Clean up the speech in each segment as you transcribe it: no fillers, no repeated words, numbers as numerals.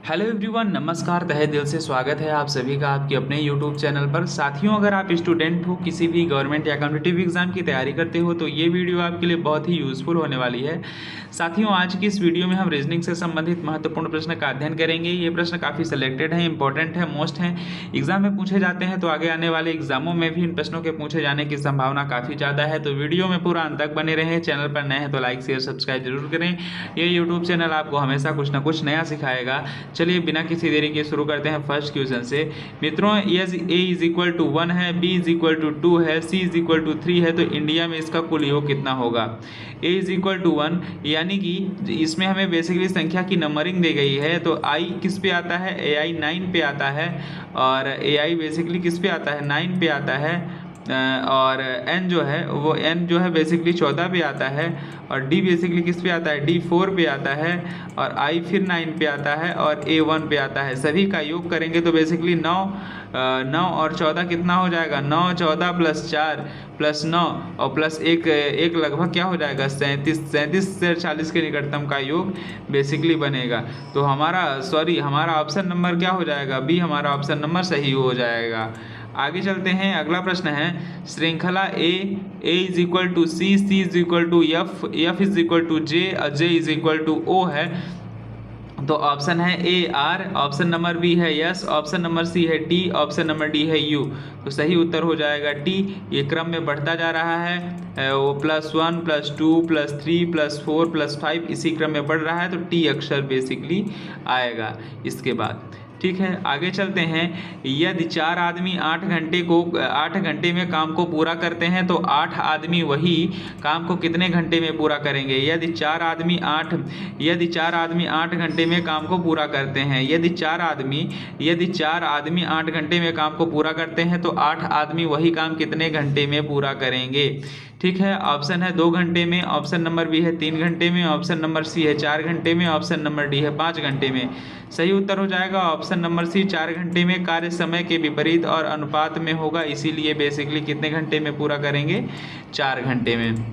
Hello everyone, नमस्कार। तहे दिल से स्वागत है आप सभी का आपके अपने यूट्यूब चैनल पर। साथियों, अगर आप स्टूडेंट हो, किसी भी गवर्नमेंट या कॉम्पिटिटिव एग्जाम की तैयारी करते हो तो ये वीडियो आपके लिए बहुत ही यूज़फुल होने वाली है। साथियों, आज की इस वीडियो में हम रीजनिंग से संबंधित महत्वपूर्ण प्रश्न का अध्ययन करेंगे। ये प्रश्न काफ़ी सिलेक्टेड हैं, इंपॉर्टेंट है, मोस्ट हैं, एग्जाम में पूछे जाते हैं, तो आगे आने वाले एग्जामों में भी इन प्रश्नों के पूछे जाने की संभावना काफ़ी ज़्यादा है। तो वीडियो में पूरा अंत तक बने रहें। चैनल पर नए हैं तो लाइक शेयर सब्सक्राइब जरूर करें। ये यूट्यूब चैनल आपको हमेशा कुछ ना कुछ नया सिखाएगा। चलिए बिना किसी देरी के शुरू करते हैं फर्स्ट क्वेश्चन से। मित्रों, यदि a इज इक्वल टू 1 है, b इज इक्वल टू 2 है, c इज इक्वल टू 3 है, तो इंडिया में इसका कुल योग कितना होगा। a इज इक्वल टू 1 यानी कि इसमें हमें बेसिकली संख्या की नंबरिंग दी गई है, तो i किस पे आता है, ai 9 पे आता है, और ai बेसिकली किस पे आता है, 9 पे आता है, और n जो है वो n जो है बेसिकली 14 पे आता है, और d बेसिकली किस पे आता है, d 4 पे आता है, और i फिर 9 पे आता है, और a 1 पे आता है। सभी का योग करेंगे तो बेसिकली 9 और 14 कितना हो जाएगा, 9 14 प्लस 4 प्लस 9 और प्लस एक लगभग क्या हो जाएगा, 37 से 40 के निकटतम का योग बेसिकली बनेगा। तो हमारा ऑप्शन नंबर क्या हो जाएगा, बी हमारा ऑप्शन नंबर सही हो जाएगा। आगे चलते हैं। अगला प्रश्न है, श्रृंखला A is equal to C is equal to F is equal to J is equal to O है, तो ऑप्शन है A R, option number B है यस, ऑप्शन नंबर सी है टी, ऑप्शन नंबर डी है U. तो सही उत्तर हो जाएगा टी। ये क्रम में बढ़ता जा रहा है, वो +1 +2 +3 +4 +5 इसी क्रम में बढ़ रहा है, तो टी अक्षर बेसिकली आएगा इसके बाद। ठीक है, आगे चलते हैं। यदि 4 आदमी 8 घंटे में काम को पूरा करते हैं तो 8 आदमी वही काम को कितने घंटे में पूरा करेंगे। यदि 4 आदमी 8 घंटे में काम को पूरा करते हैं, यदि 4 आदमी 8 घंटे में काम को पूरा करते हैं तो 8 आदमी वही काम कितने घंटे में पूरा करेंगे। ठीक है, ऑप्शन है 2 घंटे में, ऑप्शन नंबर बी है 3 घंटे में, ऑप्शन नंबर सी है 4 घंटे में, ऑप्शन नंबर डी है 5 घंटे में। सही उत्तर हो जाएगा ऑप्शन नंबर सी, 4 घंटे में। कार्य समय के विपरीत और अनुपात में होगा, इसीलिए बेसिकली कितने घंटे में पूरा करेंगे, 4 घंटे में।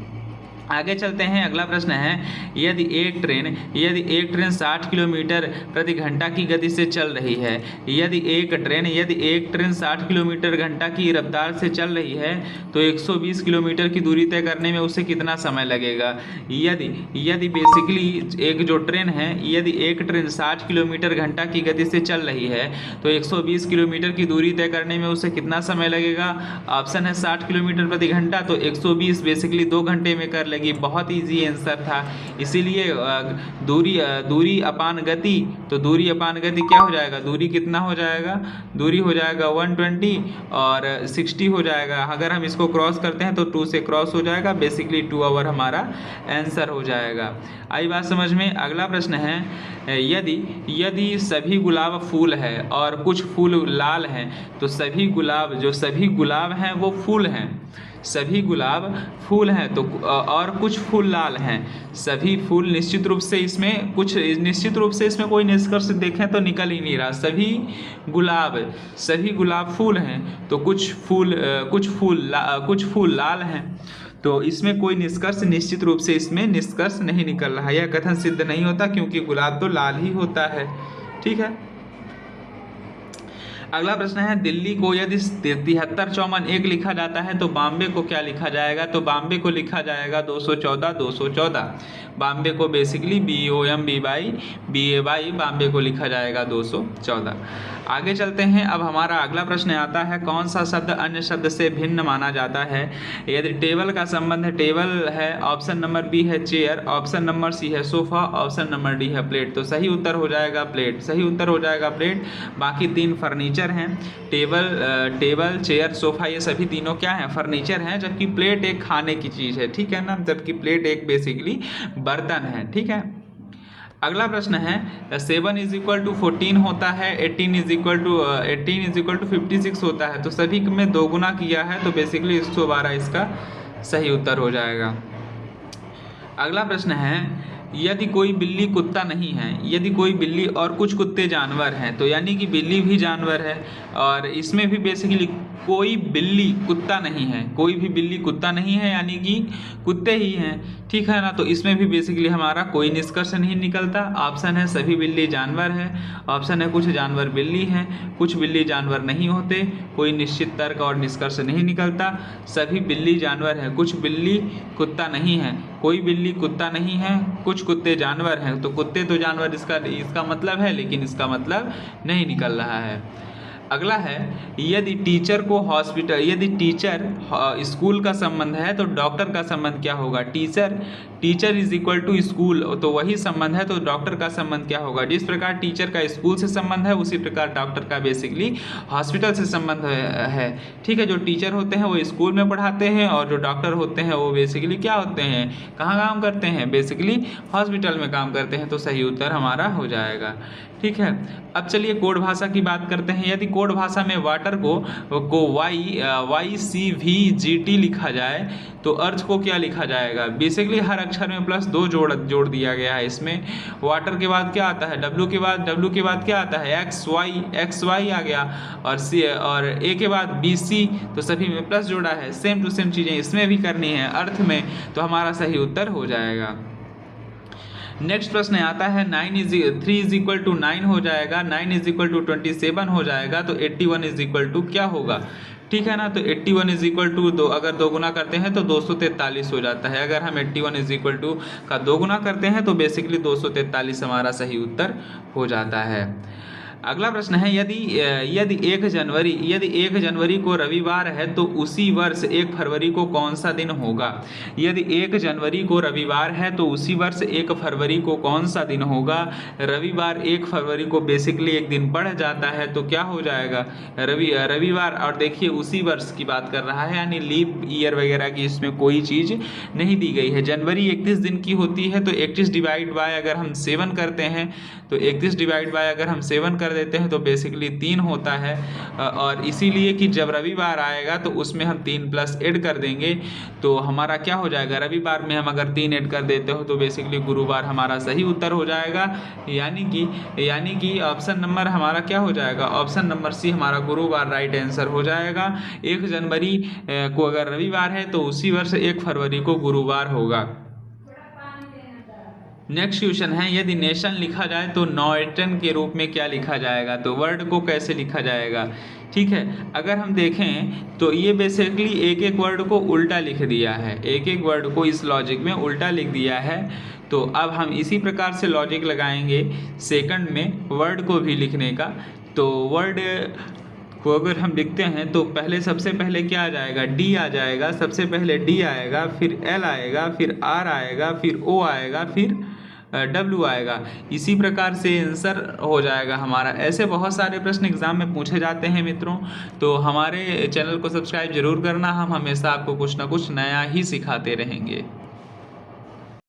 आगे चलते हैं। अगला प्रश्न है, यदि एक ट्रेन 60 किलोमीटर प्रति घंटा की गति से चल रही है, यदि एक ट्रेन 60 किलोमीटर घंटा की रफ्तार से चल रही है तो 120 किलोमीटर की दूरी तय करने में उसे कितना समय लगेगा। यदि बेसिकली एक जो ट्रेन है, यदि एक ट्रेन 60 किलोमीटर घंटा की गति से चल रही है तो 120 किलोमीटर की दूरी तय करने में उसे कितना समय लगेगा। ऑप्शन है 60 किलोमीटर प्रति घंटा, तो 120 बेसिकली 2 घंटे में कर लेगी। बहुत इजी आंसर था, इसीलिए दूरी अपान गति, तो दूरी अपान गति क्या हो जाएगा, दूरी कितना हो जाएगा, दूरी हो जाएगा 120 और 60 हो जाएगा। अगर हम इसको क्रॉस करते हैं तो 2 से क्रॉस हो जाएगा, बेसिकली 2 आवर हमारा आंसर हो जाएगा। आई बात समझ में। अगला प्रश्न है, यदि सभी गुलाब फूल है और कुछ फूल लाल हैं तो सभी गुलाब हैं वो फूल हैं, सभी गुलाब फूल हैं तो और कुछ फूल लाल हैं, सभी फूल निश्चित रूप से इसमें कोई निष्कर्ष देखें तो निकल ही नहीं रहा। सभी गुलाब फूल हैं तो कुछ फूल लाल हैं, तो इसमें कोई निष्कर्ष निश्चित रूप से इसमें निष्कर्ष नहीं निकल रहा है। यह कथन सिद्ध नहीं होता क्योंकि गुलाब तो लाल ही होता है। ठीक है, अगला प्रश्न है, दिल्ली को यदि 73-54-1 लिखा जाता है तो बॉम्बे को क्या लिखा जाएगा। तो बॉम्बे को लिखा जाएगा 214 बॉम्बे को बेसिकली BOMBE बॉम्बे को लिखा जाएगा 214। आगे चलते हैं। अब हमारा अगला प्रश्न आता है, कौन सा शब्द अन्य शब्द से भिन्न माना जाता है। यदि टेबल का संबंध टेबल है, ऑप्शन नंबर बी है चेयर, ऑप्शन नंबर सी है सोफा, ऑप्शन नंबर डी है प्लेट। तो सही उत्तर हो जाएगा प्लेट। बाकी 3 फर्नीचर हैं, टेबल चेयर सोफा, ये सभी तीनों क्या हैं, फर्नीचर हैं, जबकि प्लेट एक खाने की चीज़ है। ठीक है ना, जबकि प्लेट एक बेसिकली बर्तन है। ठीक है, अगला प्रश्न है, 7 इज इक्वल टू 14 होता है, 18 इज इक्वल टू 56 होता है, तो सभी में 2 गुना किया है, तो बेसिकली 112 इसका सही उत्तर हो जाएगा। अगला प्रश्न है, यदि कोई बिल्ली कुत्ता नहीं है, यदि कोई बिल्ली और कुछ कुत्ते जानवर हैं, तो यानी कि बिल्ली भी जानवर है। और इसमें भी बेसिकली कोई बिल्ली कुत्ता नहीं है, कोई भी बिल्ली कुत्ता नहीं है यानी कि कुत्ते ही हैं, ठीक है ना। तो इसमें भी बेसिकली हमारा कोई निष्कर्ष नहीं निकलता। ऑप्शन है सभी बिल्ली जानवर है, ऑप्शन है कुछ जानवर बिल्ली हैं, कुछ बिल्ली जानवर नहीं होते, कोई निश्चित तर्क और निष्कर्ष नहीं निकलता। सभी बिल्ली जानवर है, कुछ बिल्ली कुत्ता नहीं है, कोई बिल्ली कुत्ता नहीं है, कुछ कुत्ते जानवर हैं। तो कुत्ते तो जानवर इसका मतलब है, लेकिन इसका मतलब नहीं निकल रहा है। अगला है, यदि टीचर स्कूल का संबंध है तो डॉक्टर का संबंध क्या होगा। Teacher is equal to school, तो वही संबंध है, तो डॉक्टर का संबंध क्या होगा। जिस प्रकार टीचर का स्कूल से संबंध है, उसी प्रकार डॉक्टर का बेसिकली हॉस्पिटल से संबंध है, ठीक है। जो टीचर होते हैं वो स्कूल में पढ़ाते हैं, और जो डॉक्टर होते हैं वो बेसिकली क्या होते हैं, कहाँ काम करते हैं, बेसिकली हॉस्पिटल में काम करते हैं। तो सही उत्तर हमारा हो जाएगा, ठीक है। अब चलिए कोड भाषा की बात करते हैं। यदि कोड भाषा में वाटर को YCVGT लिखा जाए तो अर्थ को क्या लिखा जाएगा। बेसिकली हर अक्षर में +2 जोड़ दिया गया है। इसमें वाटर के बाद क्या आता है, W के बाद क्या आता है, XY आ गया, और A के बाद BC, तो सभी में प्लस जोड़ा है। सेम टू सेम चीज़ें इसमें भी करनी है अर्थ में, तो हमारा सही उत्तर हो जाएगा। नेक्स्ट प्रश्न आता है 3 इज इक्वल टू 9 हो जाएगा, 9 इज इक्वल टू 27 हो जाएगा, तो 81 इज इक्वल टू क्या होगा, ठीक है ना। तो 81 इज इक्वल टू अगर 2 गुना करते हैं तो 243 हो जाता है। अगर हम 81 इज इक्वल टू का 2 गुना करते हैं तो बेसिकली 243 हमारा सही उत्तर हो जाता है। अगला प्रश्न है, यदि 1 जनवरी को रविवार है तो उसी वर्ष 1 फरवरी को कौन सा दिन होगा। यदि 1 जनवरी को रविवार है तो उसी वर्ष 1 फरवरी को कौन सा दिन होगा। रविवार 1 फरवरी को बेसिकली एक दिन बढ़ जाता है, तो क्या हो जाएगा, रविवार। और देखिए उसी वर्ष की बात कर रहा है, यानी लीप ईयर वगैरह की इसमें कोई चीज़ नहीं दी गई है। जनवरी 31 दिन की होती है, तो 31 डिवाइड बाय अगर हम 7 करते हैं, तो 31 डिवाइड बाय अगर हम 7 कर देते हैं तो बेसिकली 3 होता है। और इसीलिए कि जब रविवार आएगा तो उसमें हम 3 प्लस ऐड कर देंगे, तो हमारा क्या हो जाएगा, रविवार में हम अगर 3 ऐड कर देते हो तो बेसिकली गुरुवार हमारा सही उत्तर हो जाएगा। यानी कि ऑप्शन नंबर हमारा क्या हो जाएगा, ऑप्शन नंबर सी हमारा गुरुवार राइट आंसर हो जाएगा। 1 जनवरी को अगर रविवार है तो उसी वर्ष 1 फरवरी को गुरुवार होगा। नेक्स्ट क्वेश्चन है, यदि नेशन लिखा जाए तो नॉर्टन के रूप में क्या लिखा जाएगा। तो वर्ड को कैसे लिखा जाएगा, ठीक है। अगर हम देखें तो ये बेसिकली एक वर्ड को उल्टा लिख दिया है, एक वर्ड को इस लॉजिक में उल्टा लिख दिया है। तो अब हम इसी प्रकार से लॉजिक लगाएंगे सेकंड में वर्ड को भी लिखने का। तो वर्ड को अगर हम लिखते हैं तो सबसे पहले क्या आ जाएगा, डी आ जाएगा, सबसे पहले डी आएगा, फिर एल आएगा, फिर आर आएगा, फिर ओ आएगा, फिर W आएगा। इसी प्रकार से आंसर हो जाएगा हमारा। ऐसे बहुत सारे प्रश्न एग्जाम में पूछे जाते हैं मित्रों, तो हमारे चैनल को सब्सक्राइब जरूर करना। हम हमेशा आपको कुछ ना कुछ नया ही सिखाते रहेंगे।